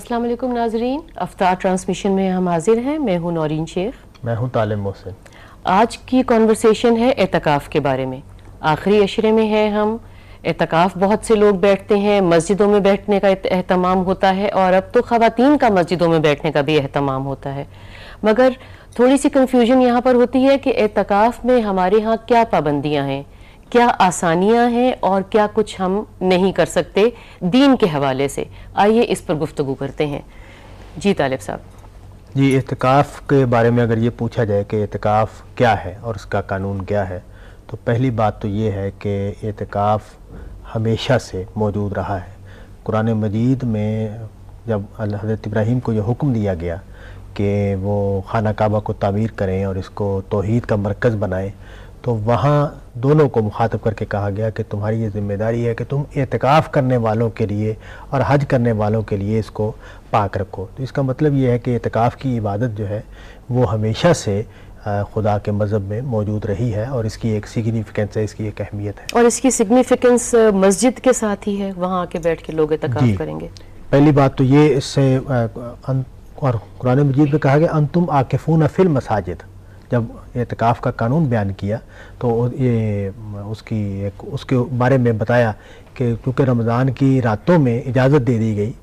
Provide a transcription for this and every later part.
अस्सलाम वालेकुम नाजरीन, अफ्तार ट्रांसमिशन में हम हाजिर हैं। मैं हूं नौरीन शेख, मैं हूं तालिब मोहसिन। आज की कॉन्वर्सेशन है एतकाफ़ के बारे में। आखिरी अशरे में है हम। एतकाफ़ बहुत से लोग बैठते हैं, मस्जिदों में बैठने का एहतमाम होता है और अब तो ख़वातीन का मस्जिदों में बैठने का भी एहतमाम होता है। मगर थोड़ी सी कन्फ्यूजन यहाँ पर होती है कि एतकाफ़ में हमारे यहाँ क्या पाबंदियाँ हैं, क्या आसानियां हैं और क्या कुछ हम नहीं कर सकते दीन के हवाले से। आइए इस पर गुफ्तगू करते हैं। जी तालिब साहब। जी, एतकाफ़ के बारे में अगर ये पूछा जाए कि एतकाफ़ क्या है और उसका कानून क्या है, तो पहली बात तो ये है कि एतकाफ़ हमेशा से मौजूद रहा है। कुरान मजीद में जब हज़रत इब्राहीम को यह हुक्म दिया गया कि वो खाना काबा को तामीर करें और इसको तौहीद का मरकज़ बनाएं, तो वहाँ दोनों को मुखातब करके कहा गया कि तुम्हारी ये ज़िम्मेदारी है कि तुम एतकाफ़ करने वालों के लिए और हज करने वालों के लिए इसको पाक रखो। तो इसका मतलब ये है कि एतकाफ़ की इबादत जो है वो हमेशा से खुदा के मज़हब में मौजूद रही है और इसकी एक सिग्निफिकेंस है, इसकी एक अहमियत है। और इसकी सिग्निफिकेंस मस्जिद के साथ ही है, वहाँ आके बैठ के लोग एतकाफ़ करेंगे। पहली बात तो ये इससे और कुरान मजीद में कहा गया अंतुम आकिफून फिल मसाजिद। जब एतकाफ़ का कानून बयान किया तो ये उसके बारे में बताया कि क्योंकि रमज़ान की रातों में इजाज़त दे दी गई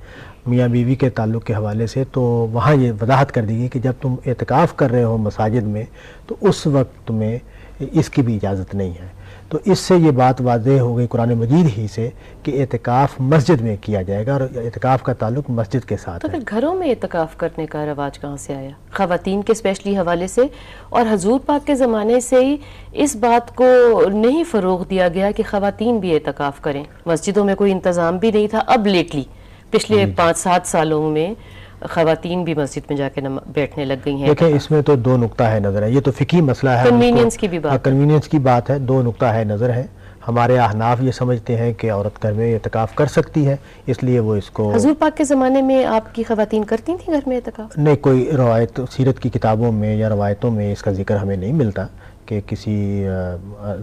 मियाँ बीवी के ताल्लुक़ के हवाले से, तो वहाँ ये वजाहत कर दी गई कि जब तुम एतकाफ़ कर रहे हो मसाजिद में तो उस वक्त में इसकी भी इजाज़त नहीं है। तो इससे ये बात वाज़ेह हो गई कुरान मजीद ही से कि एतकाफ़ मस्जिद में किया जाएगा और एतकाफ़ का ताल्लुक़ मस्जिद के साथ तो है। फिर घरों में एतकाफ़ करने का रवाज कहाँ से आया, ख़वातीन के स्पेशली हवाले से? और हजूर पाक के ज़माने से ही इस बात को नहीं फ़रोग़ दिया गया कि ख़वातीन भी एतकाफ़ करें। मस्जिदों में कोई इंतज़ाम भी नहीं था। अब लेटली पिछले 5-7 सालों में ख़वातीन भी मस्जिद में जाके बैठने लग गई हैं। देखिए, इसमें तो दो नुक्ता है नज़र है। ये तो फ़िकी मसला है, कन्वीनियंस की भी बात, कन्वीनियंस की बात है। दो नुक्ता है नज़र है। हमारे अहनाफ ये समझते हैं कि औरत घर में एतकाफ़ कर सकती है, इसलिए वो इसको। हजूर पाक के ज़माने में आपकी ख़वातीन करती थी घर में एतकाफ़? नहीं, कोई रवायत सीरत की किताबों में या रवायतों में इसका जिक्र हमें नहीं मिलता कि किसी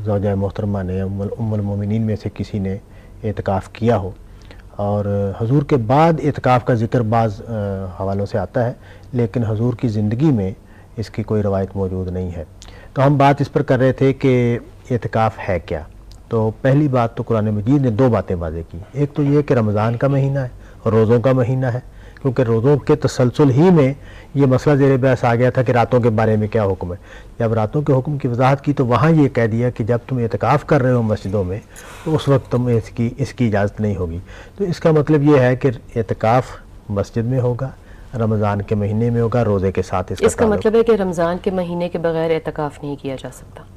ज़ौजा मोहतरमा ने उम्मुल मोमिनीन में से किसी ने एतकाफ़ किया हो। और हजूर के बाद एतकाफ़ का ज़िक्र बाज़ हवालों से आता है, लेकिन हजूर की ज़िंदगी में इसकी कोई रवायत मौजूद नहीं है। तो हम बात इस पर कर रहे थे कि एतकाफ़ है क्या। तो पहली बात तो कुरान मजीद ने दो बातें वाज़ेह की। एक तो ये कि रमज़ान का महीना है और रोज़ों का महीना है, क्योंकि रोज़ों के तसलसल ही में ये मसला ज़ेर बहस आ गया था कि रातों के बारे में क्या हुक्म है। जब रातों के हुक्म की वजाहत की तो वहाँ ये कह दिया कि जब तुम एतकाफ़ कर रहे हो मस्जिदों में तो उस वक्त तुम्हें इसकी इजाज़त नहीं होगी। तो इसका मतलब ये है कि एतकाफ़ मस्जिद में होगा, रमज़ान के महीने में होगा, रोज़े के साथ इसका मतलब है कि रमज़ान के महीने के बगैर एतकाफ़ नहीं किया जा सकता।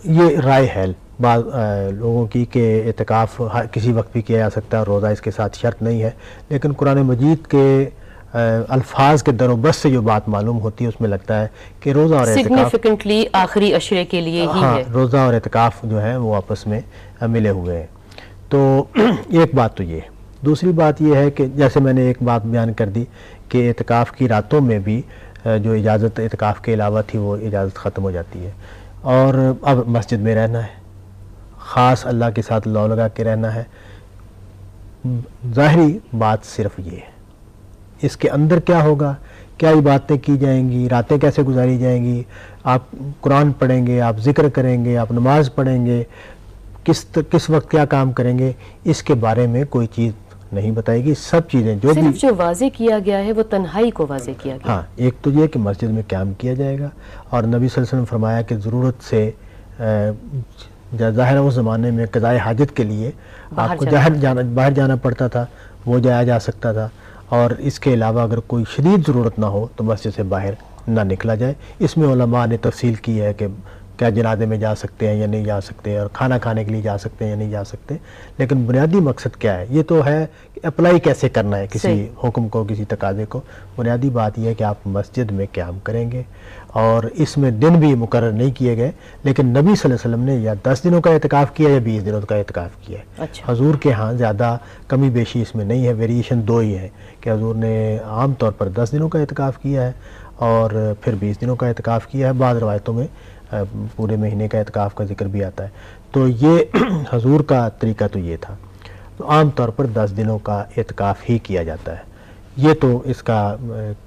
ये राय है बाद लोगों की कि एतकाफ़ किसी वक्त भी किया जा सकता है, रोज़ा इसके साथ शर्त नहीं है। लेकिन कुरान मजीद के अल्फाज के दरोबस से जो बात मालूम होती है उसमें लगता है कि रोज़ा और सिग्निफिकेंटली आखिरी अशरे के लिए ही है। रोज़ा और एतकाफ़ जो है वो आपस में मिले हुए हैं। तो एक बात तो ये। दूसरी बात ये है कि जैसे मैंने एक बात बयान कर दी कि एतकाफ़ की रातों में भी जो इजाज़त एतकाफ़ के अलावा थी वो इजाज़त ख़त्म हो जाती है और अब मस्जिद में रहना है, ख़ास अल्लाह के साथ लौ लगा के रहना है। ज़ाहिरी बात सिर्फ ये है। इसके अंदर क्या होगा, क्या इबादतें की जाएंगी, रातें कैसे गुजारी जाएंगी, आप कुरान पढ़ेंगे, आप ज़िक्र करेंगे, आप नमाज पढ़ेंगे, किस वक्त क्या काम करेंगे, इसके बारे में कोई चीज़ नहीं बताएगी। सब चीज़ें जो भी जो वाज़े किया गया है वो तन्हाई को वाज़े किया गया। हाँ, एक तो ये कि मस्जिद में क़याम किया जाएगा और नबी सल्लल्लाहु अलैहि वसल्लम फरमाया कि ज़रूरत से ज़ाहिर उस ज़माने में क़ज़ाए हाजत के लिए आपको बाहर जाना पड़ता था, वो जाया जा सकता था। और इसके अलावा अगर कोई शदीद ज़रूरत ना हो तो मस्जिद से बाहर ना निकला जाए। इसमें उलमा ने तफसील की है कि क्या जनाजे में जा सकते हैं या नहीं जा सकते, और खाना खाने के लिए जा सकते हैं या नहीं जा सकते। लेकिन बुनियादी मकसद क्या है, ये तो है कि अप्लाई कैसे करना है किसी हुक्म को, किसी तकाज़े को। बुनियादी बात यह है कि आप मस्जिद में क़याम करेंगे और इसमें दिन भी मुकर्रर नहीं किए गए। लेकिन नबी सल्लल्लाहु अलैहि वसल्लम ने या 10 दिनों का एतकाफ़ किया या 20 दिनों का एतकाफ़ किया है। अच्छा। हजूर के यहाँ ज़्यादा कमी बेशी इसमें नहीं है, वेरिएशन दो ही है कि हजूर ने आम तौर पर 10 दिनों का एतकाफ़ किया है और फिर 20 दिनों का एतकाफ़ किया है। बाद रवायतों में पूरे महीने का एतकाफ़ का जिक्र भी आता है। तो ये हजूर का तरीका तो ये था। तो आम तौर पर 10 दिनों का एतकाफ़ ही किया जाता है। یہ تو اس کا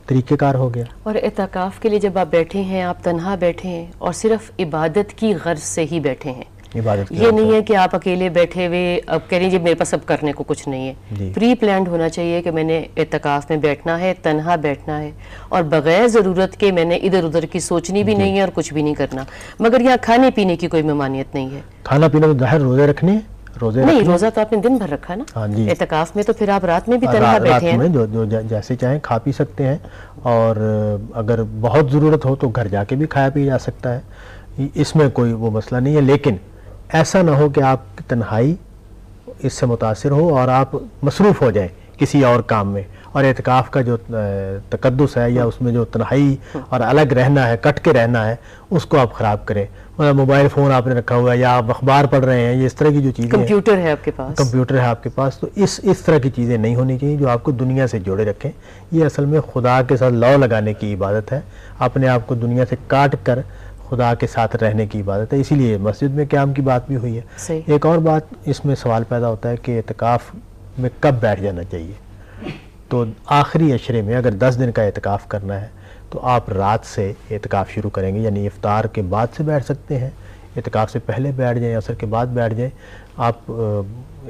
طریقہ کار ہو گیا. اور اعتکاف کے لیے جب آپ بیٹھے ہیں، آپ تنہا بیٹھے ہیں اور صرف عبادت کی غرض سے ہی بیٹھے ہیں. عبادت یہ نہیں ہے کہ آپ اکیلے بیٹھے ہوئے اب کہہ رہے ہیں جی میرے پاس اب کرنے کو کچھ نہیں ہے. پری پلانڈ ہونا چاہیے کہ میں نے اعتکاف میں بیٹھنا ہے، تنہا بیٹھنا ہے، اور بغیر ضرورت کے میں نے ادھر ادھر کی سوچنی بھی نہیں ہے اور کچھ بھی نہیں کرنا. مگر یہاں کھانے پینے کی کوئی ممانعت نہیں ہے. کھانا پینا تو ظاہر روزے رکھنے ہیں، نہیں، روزہ تو آپ نے دن بھر رکھا نا. اعتکاف میں تو پھر آپ رات میں بھی تنہا بیٹھے ہیں، جو جیسے چاہیں کھا پی سکتے ہیں، اور اگر بہت ضرورت ہو تو گھر جا کے بھی کھایا پی جا سکتا ہے. اس میں کوئی وہ مسئلہ نہیں ہے. لیکن ایسا نہ ہو کہ آپ کی تنہائی اس سے متاثر ہو اور آپ مصروف ہو جائیں کسی اور کام میں، اور اعتکاف کا جو تقدس ہے یا اس میں جو تنہائی اور الگ رہنا ہے، کٹ کے رہنا ہے، اس کو آپ خراب کریں. موبائل فون آپ نے رکھا ہوا ہے یا آپ اخبار پڑھ رہے ہیں، یہ اس طرح کی جو چیزیں، کمپیوٹر ہے آپ کے پاس، تو اس طرح کی چیزیں نہیں ہونی چاہیے جو آپ کو دنیا سے جوڑے رکھیں. یہ اصل میں خدا کے ساتھ لو لگانے کی عبادت ہے، اپنے آپ کو دنیا سے کاٹ کر خدا کے ساتھ رہنے کی عبادت ہے. اسی لیے مسجد میں قیام کی بات بھی ہوئی ہے. ایک اور بات اس میں سوال پیدا ہوتا ہے کہ اعتکاف میں کب بیٹھ جانا چاہیے. تو آخری عشرے میں اگر 10 دن کا اعتکاف کرنا ہے تو آپ رات سے اعتکاف شروع کریں گے، یعنی افطار کے بعد سے بیٹھ سکتے ہیں، اعتکاف سے پہلے بیٹھ جائیں، عصر کے بعد بیٹھ جائیں، آپ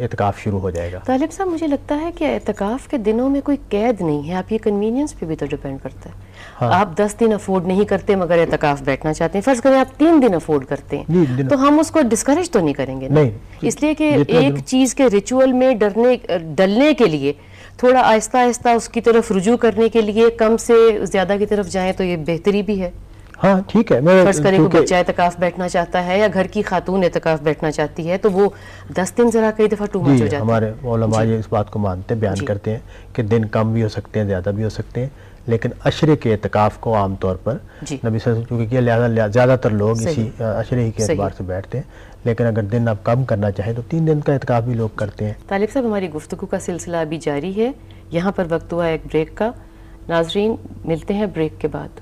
اعتکاف شروع ہو جائے گا. طالب صاحب مجھے لگتا ہے کہ اعتکاف کے دنوں میں کوئی قید نہیں ہے، آپ یہ کنوینئنس پہ بھی تو ڈیپینڈ کرتا ہے. آپ 10 دن افورڈ نہیں کرتے مگر اعتکاف بیٹھنا چاہتے ہیں، فرض کریں آپ 3 دن افورڈ کرتے ہیں تو ہم اس کو ڈسکریج تو نہیں کریں گے نا. اس لیے کہ ایک چیز کے ریچول میں ڈلنے کے لیے تھوڑا آہستہ آہستہ اس کی طرف رجوع کرنے کے لیے کم سے زیادہ کی طرف جائیں تو یہ بہتری بھی ہے. ہاں ٹھیک ہے. فرض کریں کوئی بچہ اعتکاف بیٹھنا چاہتا ہے یا گھر کی خاتون اعتکاف بیٹھنا چاہتی ہے تو وہ 10 دن ذرا کئی دفعہ ٹو مچ ہو جاتا ہے. ہمارے علماء اس بات کو مانتے ہیں، بیان کرتے ہیں کہ دن کم بھی ہو سکتے ہیں، زیادہ بھی ہو سکتے ہیں، لیکن عشرے کے اعتکاف کو عام طور پر نبی صلی اللہ علیہ وسلم کیونکہ زیادہ تر لوگ اسی عشرے ہی کے اعتبار سے بیٹھتے ہیں، لیکن اگر دن آپ کم کرنا چاہیں تو 3 دن کا اعتکاف بھی لوگ کرتے ہیں. طالب صاحب ہماری گفتگو کا سلسلہ ابھی جاری ہے، یہاں پر وقت ہوا ایک بریک کا. ناظرین ملتے ہیں بریک کے بعد.